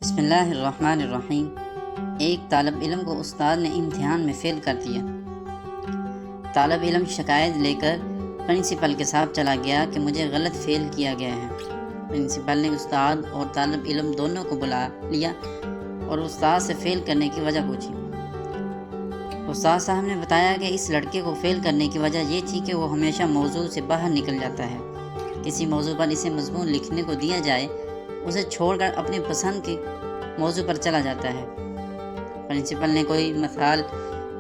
بسم اللہ الرحمن الرحیم۔ ایک طالب علم کو استاد نے امتحان میں فیل کر دیا۔ طالب علم شکایت لے کر پرنسپل کے ساتھ چلا گیا کہ مجھے غلط فیل کیا گیا ہے۔ پرنسپل نے استاد اور طالب علم دونوں کو بلا لیا اور استاد سے فیل کرنے کی وجہ پوچھی۔ استاد صاحب نے بتایا کہ اس لڑکے کو فیل کرنے کی وجہ یہ تھی کہ وہ ہمیشہ موضوع سے باہر نکل جاتا ہے۔ کسی موضوع پر اسے مضمون لکھنے کو دیا جائے، اسے چھوڑ کر اپنی پسند کے موضوع پر چلا جاتا ہے۔ پرنسپل نے کوئی مثال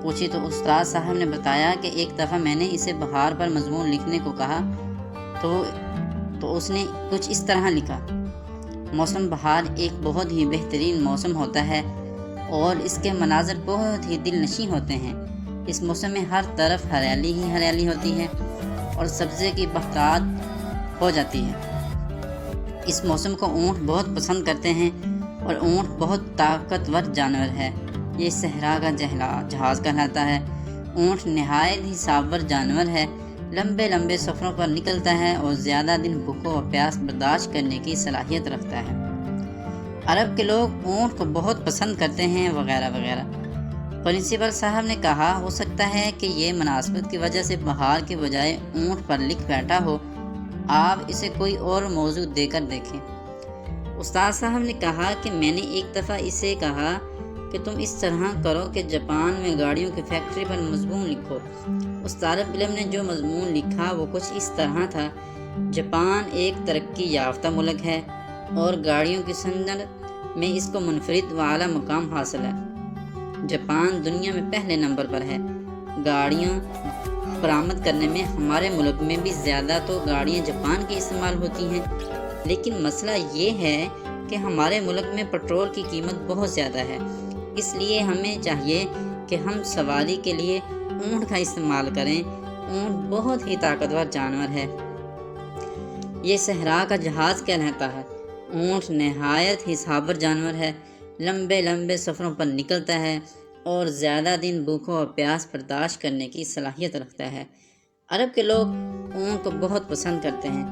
پوچھی تو استاد صاحب نے بتایا کہ ایک دفعہ میں نے اسے بہار پر مضمون لکھنے کو کہا تو اس نے کچھ اس طرح لکھا: موسم بہار ایک بہت ہی بہترین موسم ہوتا ہے اور اس کے مناظر بہت ہی دل نشیں ہوتے ہیں۔ اس موسم میں ہر طرف ہریالی ہی ہریالی ہوتی ہے اور سبزے کی بہتات ہو جاتی ہے۔ اس موسم کو اونٹ بہت پسند کرتے ہیں اور اونٹ بہت طاقتور جانور ہے۔ یہ صحرا کا جہاز کہلاتا ہے۔ اونٹ نہایت ہی صابر جانور ہے، لمبے لمبے سفروں پر نکلتا ہے اور زیادہ دن بھوک اور پیاس برداشت کرنے کی صلاحیت رکھتا ہے۔ عرب کے لوگ اونٹ کو بہت پسند کرتے ہیں وغیرہ وغیرہ۔ پرنسپل صاحب نے کہا، ہو سکتا ہے کہ یہ مناسبت کی وجہ سے بہار کے بجائے اونٹ پر لکھ بیٹھا ہو، آپ اسے کوئی اور موضوع دے کر دیکھیں۔ استاد صاحب نے کہا کہ میں نے ایک دفعہ اسے کہا کہ تم اس طرح کرو کہ جاپان میں گاڑیوں کی فیکٹری پر مضمون لکھو۔ اس طالب علم نے جو مضمون لکھا وہ کچھ اس طرح تھا: جاپان ایک ترقی یافتہ ملک ہے اور گاڑیوں کی صنعت میں اس کو منفرد و اعلیٰ مقام حاصل ہے۔ جاپان دنیا میں پہلے نمبر پر ہے۔ گاڑیاں برآمد کرنے میں ہمارے ملک میں بھی زیادہ تو گاڑیاں جاپان کی استعمال ہوتی ہیں، لیکن مسئلہ یہ ہے کہ ہمارے ملک میں پٹرول کی قیمت بہت زیادہ ہے۔ اس لیے ہمیں چاہیے کہ ہم سواری کے لیے اونٹ کا استعمال کریں۔ اونٹ بہت ہی طاقتور جانور ہے۔ یہ صحرا کا جہاز کہلاتا ہے۔ اونٹ نہایت ہی صابر جانور ہے، لمبے لمبے سفروں پر نکلتا ہے اور زیادہ دن بھوک اور پیاس برداشت کرنے کی صلاحیت رکھتا ہے۔ عرب کے لوگ اونٹ کو بہت پسند کرتے ہیں۔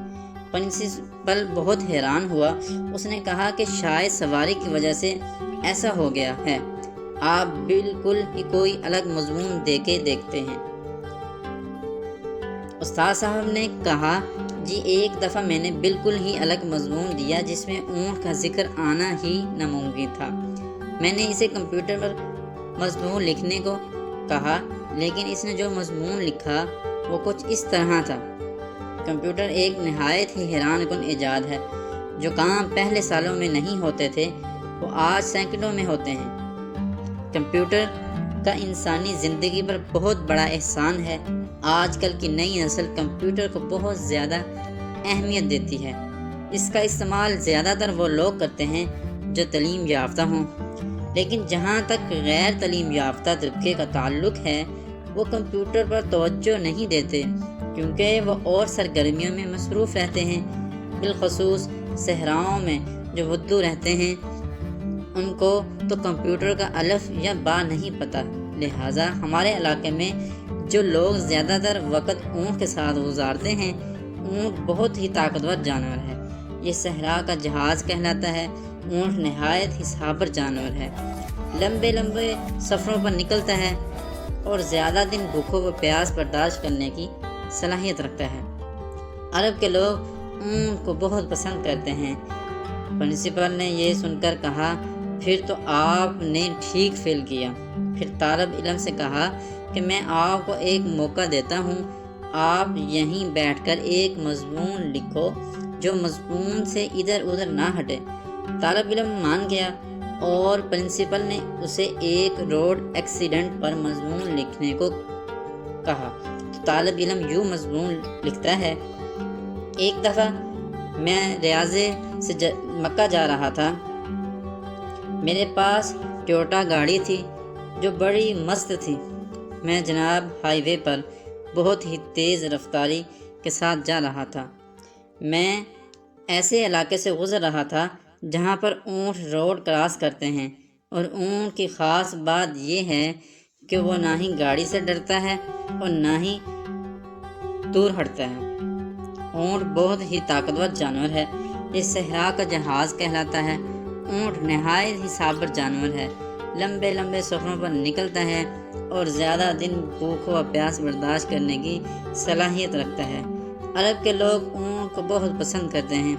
پرنسپل بہت حیران ہوا۔ اس نے کہا کہ شاید سواری کی وجہ سے ایسا ہو گیا ہے، آپ بالکل ہی کوئی الگ مضمون دے کے دیکھتے ہیں۔ استاد صاحب نے کہا، جی ایک دفعہ میں نے بالکل ہی الگ مضمون دیا جس میں اونٹ کا ذکر آنا ہی ناممکن تھا۔ میں نے اسے کمپیوٹر پر مضمون لکھنے کو کہا، لیکن اس نے جو مضمون لکھا وہ کچھ اس طرح تھا: کمپیوٹر ایک نہایت ہی حیران کن ایجاد ہے۔ جو کام پہلے سالوں میں نہیں ہوتے تھے وہ آج سیکنڈوں میں ہوتے ہیں۔ کمپیوٹر کا انسانی زندگی پر بہت بڑا احسان ہے۔ آج کل کی نئی نسل کمپیوٹر کو بہت زیادہ اہمیت دیتی ہے۔ اس کا استعمال زیادہ تر وہ لوگ کرتے ہیں جو تعلیم یافتہ ہوں، لیکن جہاں تک غیر تعلیم یافتہ طبقے کا تعلق ہے وہ کمپیوٹر پر توجہ نہیں دیتے، کیونکہ وہ اور سرگرمیوں میں مصروف رہتے ہیں۔ بالخصوص صحراؤں میں جو بدو رہتے ہیں، ان کو تو کمپیوٹر کا الف یا با نہیں پتہ۔ لہٰذا ہمارے علاقے میں جو لوگ زیادہ تر وقت اونٹ کے ساتھ گزارتے ہیں، اونٹ بہت ہی طاقتور جانور ہے۔ یہ صحرا کا جہاز کہلاتا ہے۔ اونٹ نہایت ہی صابر جانور ہے، لمبے لمبے سفروں پر نکلتا ہے اور زیادہ دن بھوک و پیاس برداشت کرنے کی صلاحیت رکھتا ہے۔ عرب کے لوگ اونٹ کو بہت پسند کرتے ہیں۔ پرنسپل نے یہ سن کر کہا، پھر تو آپ نے ٹھیک فیل کیا۔ پھر طالب علم سے کہا کہ میں آپ کو ایک موقع دیتا ہوں، آپ یہیں بیٹھ کر ایک مضمون لکھو جو مضمون سے ادھر ادھر نہ ہٹے۔ طالب علم مان گیا اور پرنسپل نے اسے ایک روڈ ایکسیڈنٹ پر مضمون لکھنے کو کہا۔ تو طالب علم یوں مضمون لکھتا ہے: ایک دفعہ میں ریاض سے مکہ جا رہا تھا۔ میرے پاس ٹویوٹا گاڑی تھی جو بڑی مست تھی۔ میں جناب ہائی وے پر بہت ہی تیز رفتاری کے ساتھ جا رہا تھا۔ میں ایسے علاقے سے گزر رہا تھا جہاں پر اونٹ روڈ کراس کرتے ہیں، اور اونٹ کی خاص بات یہ ہے کہ وہ نہ ہی گاڑی سے ڈرتا ہے اور نہ ہی دور ہٹتا ہے۔ اونٹ بہت ہی طاقتور جانور ہے۔ یہ صحرا کا جہاز کہلاتا ہے۔ اونٹ نہایت ہی صابر جانور ہے، لمبے لمبے سفروں پر نکلتا ہے اور زیادہ دن بھوک و پیاس برداشت کرنے کی صلاحیت رکھتا ہے۔ عرب کے لوگ اونٹ کو بہت پسند کرتے ہیں۔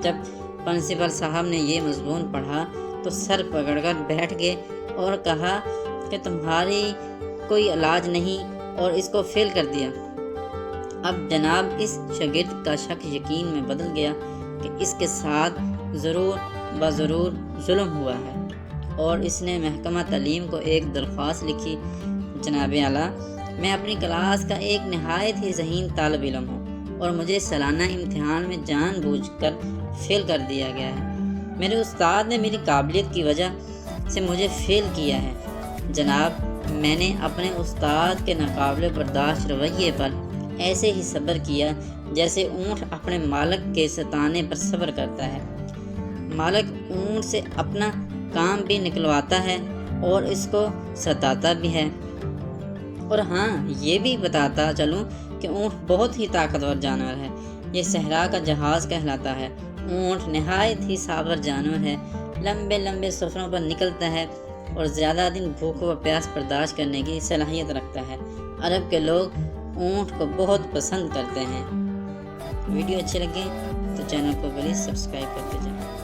جب پرنسپل صاحب نے یہ مضمون پڑھا تو سر پکڑ کر بیٹھ گئے اور کہا کہ تمہاری کوئی علاج نہیں، اور اس کو فیل کر دیا۔ اب جناب اس شاگرد کا شک یقین میں بدل گیا کہ اس کے ساتھ ضرور بضرور ظلم ہوا ہے، اور اس نے محکمہ تعلیم کو ایک درخواست لکھی: جناب اعلیٰ، میں اپنی کلاس کا ایک نہایت ہی ذہین طالب علم ہوں اور مجھے سالانہ امتحان میں جان بوجھ کر فیل کر دیا گیا ہے۔ میرے استاد نے میری قابلیت کی وجہ سے مجھے فیل کیا ہے۔ جناب، میں نے اپنے استاد کے ناقابل برداشت رویے پر ایسے ہی صبر کیا جیسے اونٹ اپنے مالک کے ستانے پر صبر کرتا ہے۔ مالک اونٹ سے اپنا کام بھی نکلواتا ہے اور اس کو ستاتا بھی ہے۔ اور ہاں، یہ بھی بتاتا چلوں کہ اونٹ بہت ہی طاقتور جانور ہے، یہ صحرا کا جہاز کہلاتا ہے۔ اونٹ نہایت ہی صابر جانور ہے، لمبے لمبے سفروں پر نکلتا ہے اور زیادہ دن بھوک و پیاس برداشت کرنے کی صلاحیت رکھتا ہے۔ عرب کے لوگ اونٹ کو بہت پسند کرتے ہیں۔ ویڈیو اچھے لگے تو چینل کو پلیز سبسکرائب کرتے جائیں۔